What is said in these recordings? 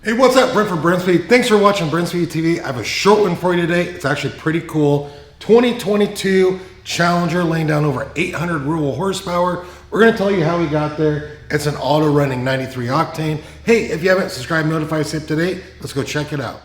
Hey, what's up? Brent from Brenspeed. Thanks for watching Brenspeed TV. I have a short one for you today. It's actually pretty cool. 2022 Challenger laying down over 800 rural horsepower. We're going to tell you how we got there. It's an auto running 93 octane. Hey, if you haven't subscribed, notified, stay up to date, let's go check it out.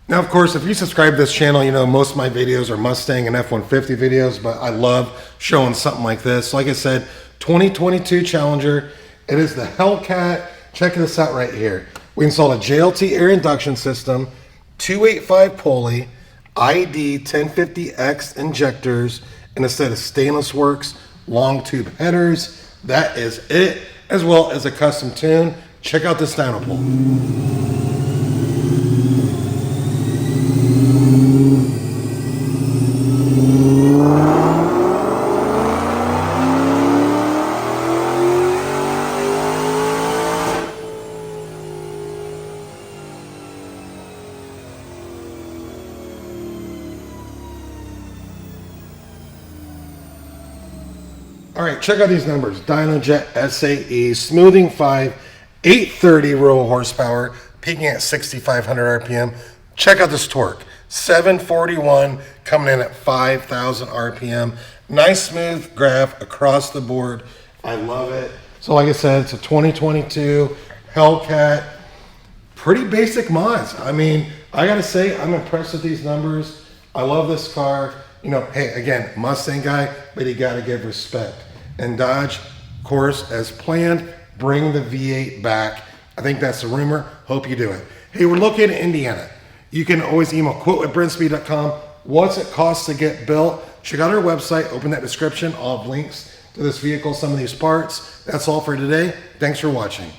Now, of course, if you subscribe to this channel, you know most of my videos are Mustang and F-150 videos, but I love showing something like this. Like I said, 2022 Challenger. It is the Hellcat. Check this out right here. We installed a JLT air induction system, 285 Pulley, ID 1050X injectors, and a set of stainless works long tube headers. That is it, as well as a custom tune. Check out this dyno pull. All right, check out these numbers. DynoJet SAE, smoothing 5, 830 rural horsepower, peaking at 6,500 RPM. Check out this torque, 741, coming in at 5,000 RPM. Nice smooth graph across the board. I love it. So like I said, it's a 2022 Hellcat. Pretty basic mods. I mean, I gotta say, I'm impressed with these numbers. I love this car. You know, hey, again, Mustang guy, but you gotta give respect. And Dodge, of course, as planned, bring the V8 back. I think that's the rumor. Hope you do it. Hey, we're located in Indiana. You can always email quote@brenspeed.com. What's it cost to get built? Check out our website, open that description. I'll have links to this vehicle, some of these parts. That's all for today. Thanks for watching.